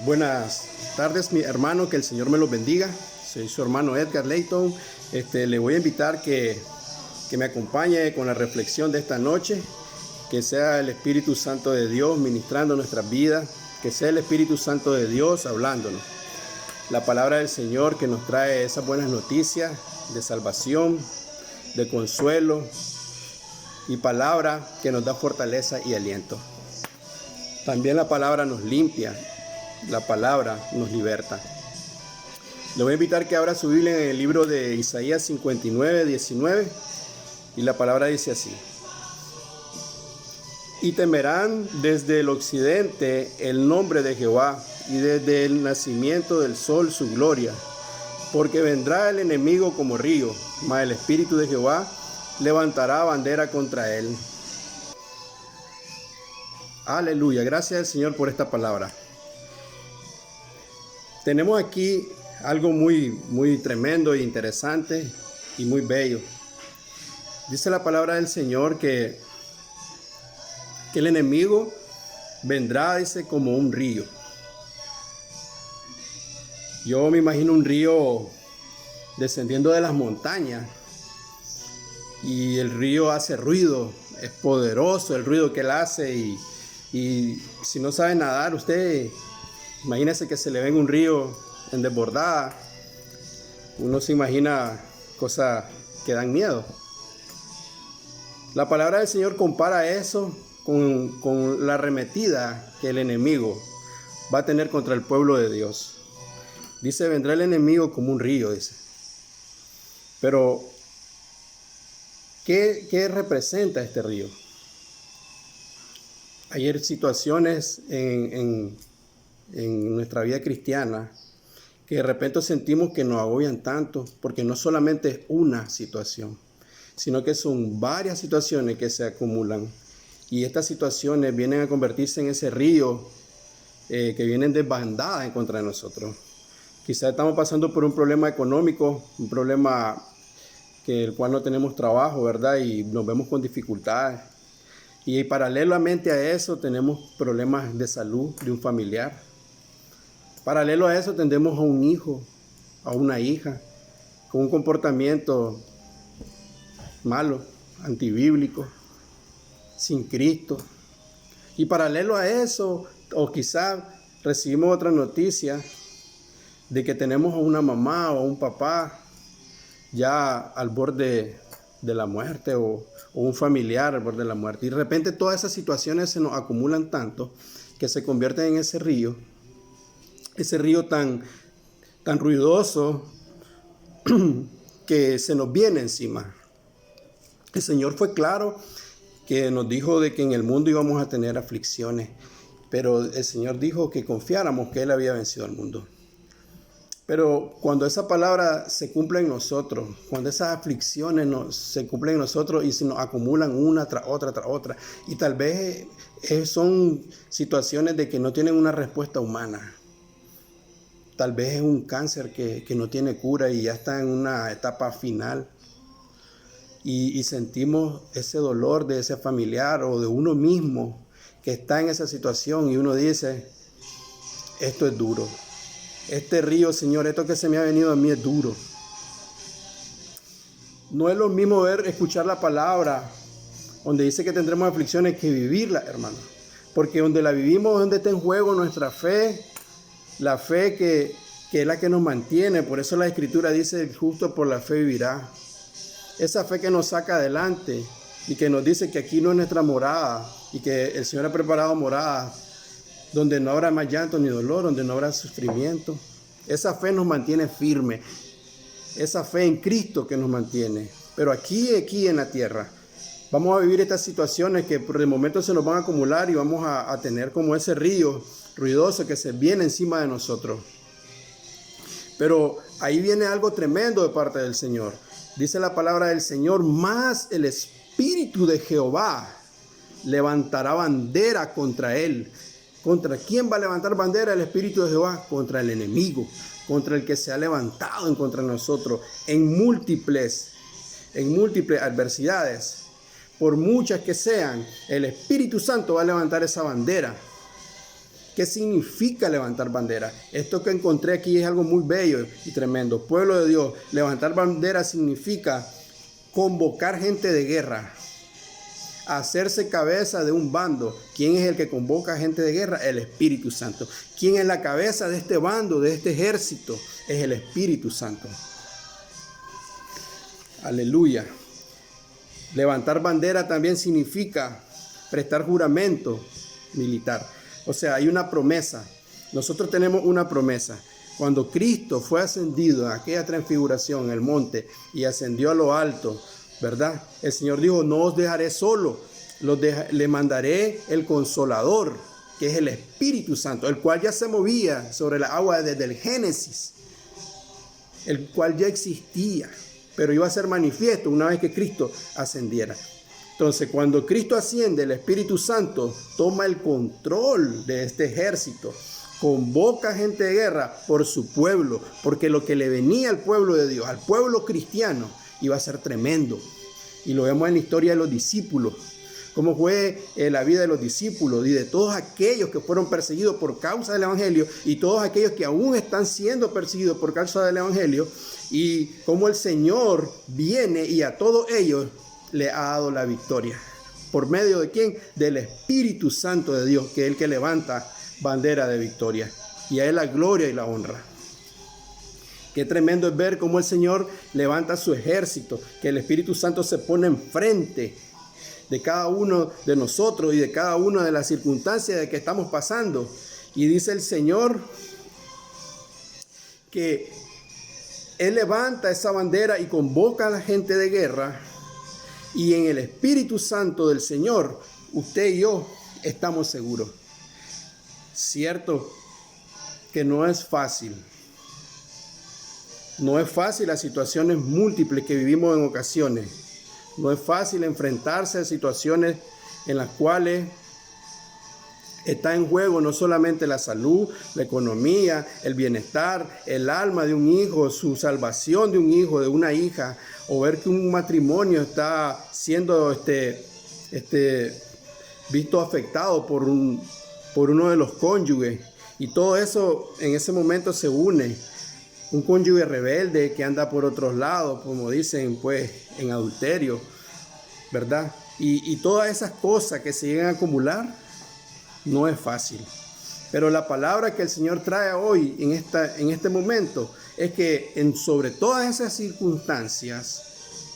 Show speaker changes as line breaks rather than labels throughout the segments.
Buenas tardes, mi hermano, que el Señor me los bendiga. Soy su hermano Edgar Layton. Le voy a invitar que me acompañe con la reflexión de esta noche. Que sea el Espíritu Santo de Dios ministrando nuestras vidas. Que sea el Espíritu Santo de Dios hablándonos. La palabra del Señor que nos trae esas buenas noticias de salvación, de consuelo y palabra que nos da fortaleza y aliento. También la palabra nos limpia. La palabra nos liberta. Le voy a invitar que abra su Biblia en el libro de Isaías 59, 19. Y la palabra dice así: y temerán desde el occidente el nombre de Jehová, y desde el nacimiento del sol su gloria. Porque vendrá el enemigo como río, mas el Espíritu de Jehová levantará bandera contra él. Aleluya, gracias al Señor por esta palabra. Tenemos aquí algo muy tremendo e interesante y muy bello. Dice la palabra del Señor que el enemigo vendrá, dice, como un río. Yo me imagino un río descendiendo de las montañas y el río hace ruido, es poderoso el ruido que él hace y si no sabe nadar, usted imagínese que se le venga un río en desbordada. Uno se imagina cosas que dan miedo. La palabra del Señor compara eso con la arremetida que el enemigo va a tener contra el pueblo de Dios. Dice, vendrá el enemigo como un río, dice. Pero, ¿qué representa este río? Hay situaciones en nuestra vida cristiana que de repente sentimos que nos agobian tanto, porque no solamente es una situación, sino que son varias situaciones que se acumulan, y estas situaciones vienen a convertirse en ese río que vienen desbandadas en contra de nosotros. Quizás estamos pasando por un problema económico, un problema el cual no tenemos trabajo, ¿verdad? Y nos vemos con dificultades. Y paralelamente a eso tenemos problemas de salud de un familiar. Paralelo a eso tendremos a un hijo, a una hija, con un comportamiento malo, antibíblico, sin Cristo. Y paralelo a eso, o quizás recibimos otra noticia de que tenemos a una mamá o a un papá ya al borde de la muerte, o un familiar al borde de la muerte. Y de repente todas esas situaciones se nos acumulan tanto que se convierten en ese río tan ruidoso que se nos viene encima. El Señor fue claro que nos dijo de que en el mundo íbamos a tener aflicciones, pero el Señor dijo que confiáramos que Él había vencido al mundo. Pero cuando esa palabra se cumple en nosotros, cuando esas aflicciones se cumplen en nosotros y se nos acumulan una tras otra, y tal vez son situaciones de que no tienen una respuesta humana. Tal vez es un cáncer que no tiene cura y ya está en una etapa final. Y sentimos ese dolor de ese familiar o de uno mismo que está en esa situación, y uno dice, esto es duro. Este río, Señor, esto que se me ha venido a mí es duro. No es lo mismo escuchar la palabra donde dice que tendremos aflicciones que vivirla, hermano. Porque donde la vivimos es donde está en juego nuestra fe. La fe que es la que nos mantiene. Por eso la Escritura dice, el justo por la fe vivirá. Esa fe que nos saca adelante y que nos dice que aquí no es nuestra morada y que el Señor ha preparado morada donde no habrá más llanto ni dolor, donde no habrá sufrimiento. Esa fe nos mantiene firme. Esa fe en Cristo que nos mantiene. Pero aquí en la tierra vamos a vivir estas situaciones que por el momento se nos van a acumular y vamos a tener como ese río ruidoso que se viene encima de nosotros. Pero ahí viene algo tremendo de parte del Señor. Dice la palabra del Señor, más el Espíritu de Jehová levantará bandera contra él. ¿Contra quién va a levantar bandera el Espíritu de Jehová? Contra el enemigo, contra el que se ha levantado en contra de nosotros en múltiples adversidades. Por muchas que sean, el Espíritu Santo va a levantar esa bandera ¿Qué significa levantar bandera? Esto que encontré aquí es algo muy bello y tremendo. Pueblo de Dios, levantar bandera significa convocar gente de guerra, hacerse cabeza de un bando. ¿Quién es el que convoca gente de guerra? El Espíritu Santo. ¿Quién es la cabeza de este bando, de este ejército? Es el Espíritu Santo. Aleluya. Levantar bandera también significa prestar juramento militar. O sea, hay una promesa. Nosotros tenemos una promesa. Cuando Cristo fue ascendido en aquella transfiguración en el monte y ascendió a lo alto, ¿verdad? El Señor dijo, no os dejaré solo, le mandaré el Consolador, que es el Espíritu Santo, el cual ya se movía sobre la agua desde el Génesis, el cual ya existía, pero iba a ser manifiesto una vez que Cristo ascendiera. Entonces, cuando Cristo asciende, el Espíritu Santo toma el control de este ejército, convoca gente de guerra por su pueblo, porque lo que le venía al pueblo de Dios, al pueblo cristiano, iba a ser tremendo. Y lo vemos en la historia de los discípulos, cómo fue la vida de los discípulos y de todos aquellos que fueron perseguidos por causa del Evangelio y todos aquellos que aún están siendo perseguidos por causa del Evangelio, y cómo el Señor viene y a todos ellos le ha dado la victoria. ¿Por medio de quién? Del Espíritu Santo de Dios, que es el que levanta bandera de victoria. Y a Él la gloria y la honra. Qué tremendo es ver cómo el Señor levanta su ejército, que el Espíritu Santo se pone enfrente de cada uno de nosotros y de cada una de las circunstancias de que estamos pasando. Y dice el Señor que Él levanta esa bandera y convoca a la gente de guerra. Y en el Espíritu Santo del Señor, usted y yo estamos seguros. Cierto que no es fácil. No es fácil las situaciones múltiples que vivimos en ocasiones. No es fácil enfrentarse a situaciones en las cuales está en juego no solamente la salud, la economía, el bienestar, el alma de un hijo, su salvación de un hijo, de una hija, o ver que un matrimonio está siendo visto afectado por uno de los cónyuges. Y todo eso en ese momento se une. Un cónyuge rebelde que anda por otros lados, como dicen, pues, en adulterio, ¿verdad? Y todas esas cosas que se llegan a acumular, no es fácil. Pero la palabra que el Señor trae hoy, en este momento, es que sobre todas esas circunstancias,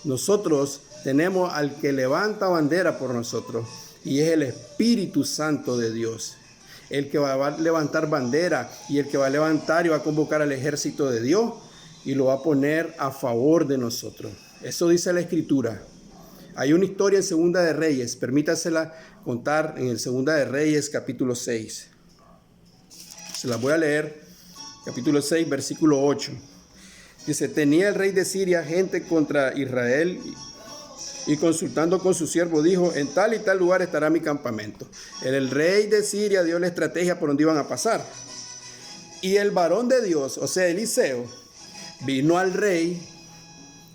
nosotros tenemos al que levanta bandera por nosotros, y es el Espíritu Santo de Dios. El que va a levantar bandera y el que va a levantar y va a convocar al ejército de Dios y lo va a poner a favor de nosotros. Eso dice la Escritura. Hay una historia en Segunda de Reyes, permítasela contar en el Segunda de Reyes capítulo 6. Se las voy a leer, capítulo 6, versículo 8. Dice, tenía el rey de Siria gente contra Israel y consultando con su siervo dijo, en tal y tal lugar estará mi campamento. El rey de Siria dio la estrategia por donde iban a pasar. Y el varón de Dios, o sea, Eliseo, vino al rey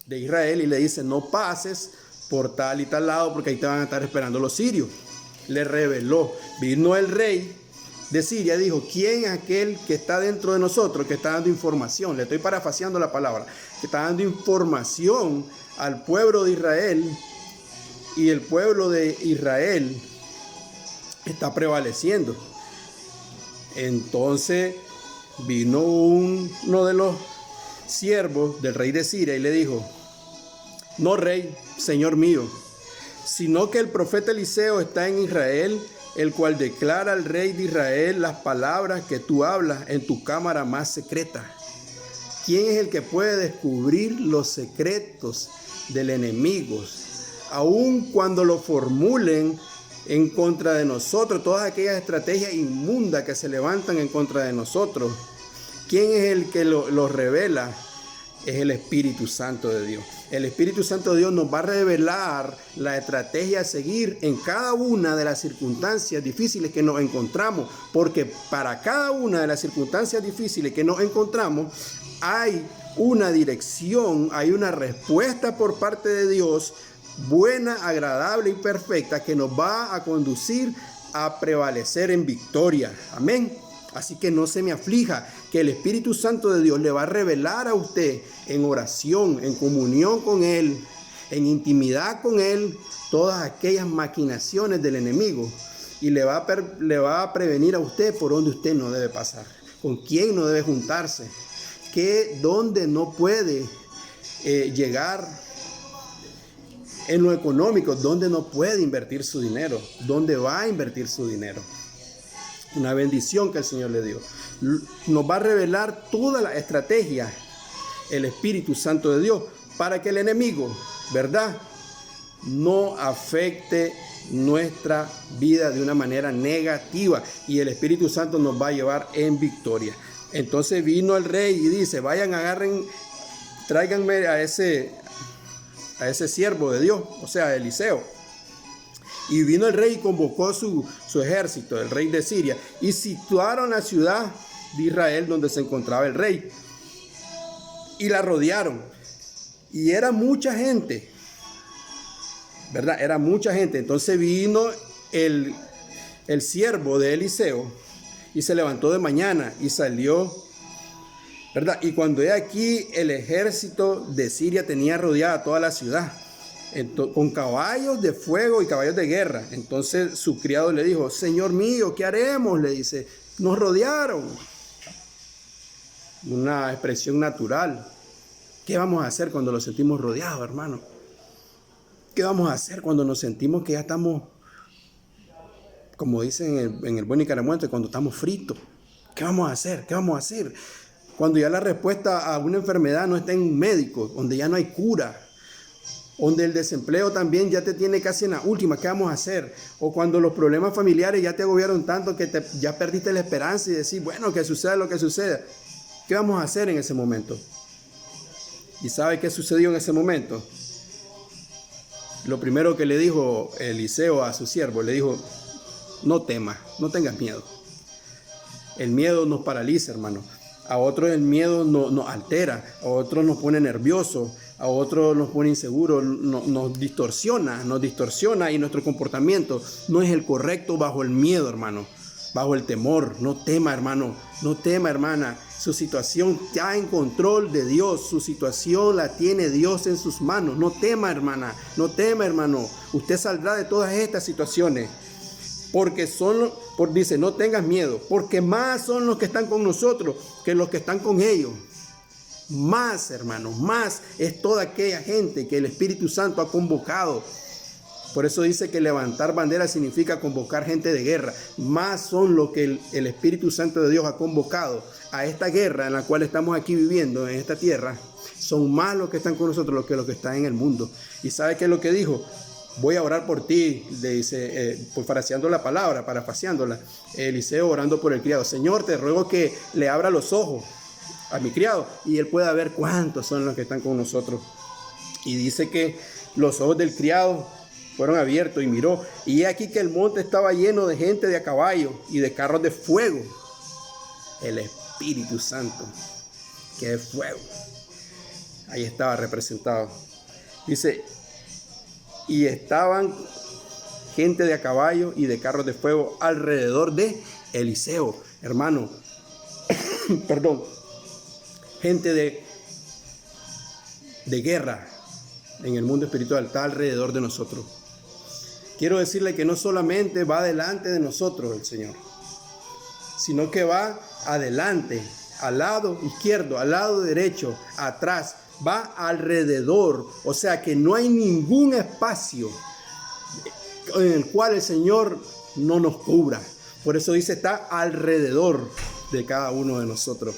de Israel y le dice, no pases por tal y tal lado porque ahí te van a estar esperando los sirios. Le reveló. Vino el rey de Siria, dijo, ¿quién es aquel que está dentro de nosotros, que está dando información? Le estoy parafaseando la palabra. Que está dando información al pueblo de Israel, y el pueblo de Israel está prevaleciendo. Entonces vino uno de los siervos del rey de Siria y le dijo, no rey, señor mío, sino que el profeta Eliseo está en Israel, el cual declara al rey de Israel las palabras que tú hablas en tu cámara más secreta. ¿Quién es el que puede descubrir los secretos del enemigo? Aun cuando lo formulen en contra de nosotros, todas aquellas estrategias inmundas que se levantan en contra de nosotros, ¿quién es el que los revela? Es el Espíritu Santo de Dios. El Espíritu Santo de Dios nos va a revelar la estrategia a seguir en cada una de las circunstancias difíciles que nos encontramos, porque para cada una de las circunstancias difíciles que nos encontramos hay una dirección, hay una respuesta por parte de Dios buena, agradable y perfecta que nos va a conducir a prevalecer en victoria. Amén. Así que no se me aflija, que el Espíritu Santo de Dios le va a revelar a usted en oración, en comunión con Él, en intimidad con Él, todas aquellas maquinaciones del enemigo, y le va a prevenir a usted por donde usted no debe pasar, con quién no debe juntarse, dónde no puede llegar en lo económico, dónde no puede invertir su dinero, dónde va a invertir su dinero. Una bendición que el Señor le dio. Nos va a revelar toda la estrategia, el Espíritu Santo de Dios, para que el enemigo, ¿verdad?, no afecte nuestra vida de una manera negativa, y el Espíritu Santo nos va a llevar en victoria. Entonces vino el rey y dice: vayan, agarren, tráiganme a ese siervo de Dios, o sea, Eliseo. Y vino el rey y convocó su ejército, el rey de Siria, y situaron la ciudad de Israel donde se encontraba el rey, y la rodearon. Y era mucha gente, ¿verdad? Era mucha gente. Entonces vino el siervo de Eliseo y se levantó de mañana y salió, ¿verdad? Y cuando he aquí, el ejército de Siria tenía rodeada toda la ciudad, con caballos de fuego y caballos de guerra. Entonces su criado le dijo: Señor mío, ¿qué haremos? Le dice: nos rodearon. Una expresión natural. ¿Qué vamos a hacer cuando nos sentimos rodeados, hermano? ¿Qué vamos a hacer cuando nos sentimos que ya estamos, como dicen en el buen nicaragüense, cuando estamos fritos? ¿Qué vamos a hacer? ¿Qué vamos a hacer? Cuando ya la respuesta a una enfermedad no está en un médico, donde ya no hay cura, donde el desempleo también ya te tiene casi en la última, ¿qué vamos a hacer? O cuando los problemas familiares ya te agobiaron tanto que ya perdiste la esperanza y decís: bueno, que suceda lo que suceda. ¿Qué vamos a hacer en ese momento? ¿Y sabe qué sucedió en ese momento? Lo primero que le dijo Eliseo a su siervo, le dijo: no temas, no tengas miedo. El miedo nos paraliza, hermano. A otros el miedo nos altera, a otros nos pone nerviosos, a otros nos pone inseguros, nos distorsiona y nuestro comportamiento no es el correcto bajo el miedo, hermano, bajo el temor. No tema, hermano, no tema, hermana. Su situación está en control de Dios, su situación la tiene Dios en sus manos. No tema, hermana, no tema, hermano. Usted saldrá de todas estas situaciones. Dice: no tengas miedo, porque más son los que están con nosotros que los que están con ellos. Más, hermanos, más es toda aquella gente que el Espíritu Santo ha convocado. Por eso dice que levantar bandera significa convocar gente de guerra. Más son los que el Espíritu Santo de Dios ha convocado a esta guerra en la cual estamos aquí viviendo en esta tierra. Son más los que están con nosotros que los que están en el mundo. ¿Y sabe qué es lo que dijo? Voy a orar por ti, le dice, parafraseando la palabra, parafaseándola, Eliseo orando por el criado. Señor, te ruego que le abra los ojos a mi criado y él pueda ver cuántos son los que están con nosotros. Y dice que los ojos del criado fueron abiertos y miró, y he aquí que el monte estaba lleno de gente de a caballo y de carros de fuego. El Espíritu Santo, que es fuego, ahí estaba representado. Dice: y estaban gente de a caballo y de carros de fuego alrededor de Eliseo. Hermano, perdón, gente de guerra en el mundo espiritual está alrededor de nosotros. Quiero decirle que no solamente va delante de nosotros el Señor, sino que va adelante, al lado izquierdo, al lado derecho, atrás, va alrededor. O sea que no hay ningún espacio en el cual el Señor no nos cubra. Por eso dice: está alrededor de cada uno de nosotros.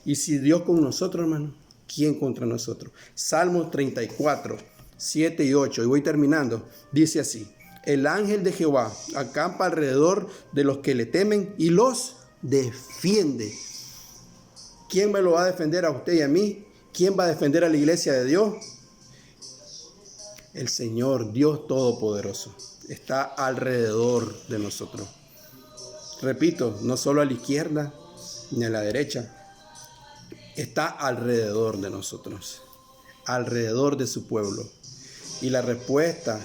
Y si Dios con nosotros, hermano, ¿quién contra nosotros? Salmos 34, 7 y 8, y voy terminando. Dice así: el ángel de Jehová acampa alrededor de los que le temen y los defiende. ¿Quién me lo va a defender a usted y a mí? ¿Quién va a defender a la iglesia de Dios? El Señor, Dios Todopoderoso, está alrededor de nosotros. Repito, no solo a la izquierda ni a la derecha, está alrededor de nosotros, alrededor de su pueblo. Y la respuesta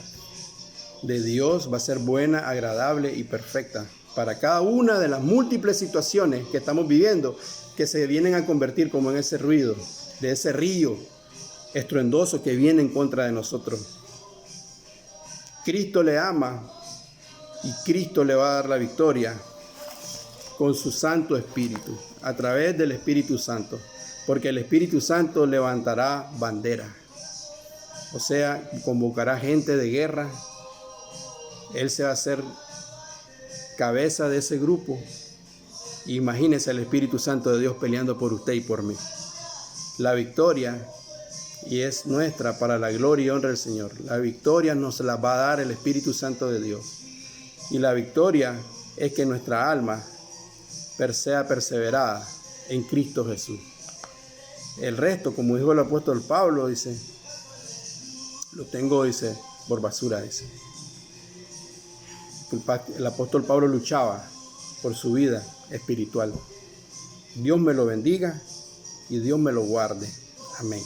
de Dios va a ser buena, agradable y perfecta para cada una de las múltiples situaciones que estamos viviendo, que se vienen a convertir como en ese ruido, de ese río estruendoso que viene en contra de nosotros. Cristo le ama y Cristo le va a dar la victoria con su Santo Espíritu, a través del Espíritu Santo, porque el Espíritu Santo levantará bandera, o sea, convocará gente de guerra. Él se va a hacer cabeza de ese grupo. Imagínese el Espíritu Santo de Dios peleando por usted y por mí. La victoria, y es nuestra para la gloria y honra del Señor. La victoria nos la va a dar el Espíritu Santo de Dios. Y la victoria es que nuestra alma sea perseverada en Cristo Jesús. El resto, como dijo el apóstol Pablo, dice, lo tengo, dice, por basura, dice. El apóstol Pablo luchaba por su vida espiritual. Dios me lo bendiga y Dios me lo guarde. Amén.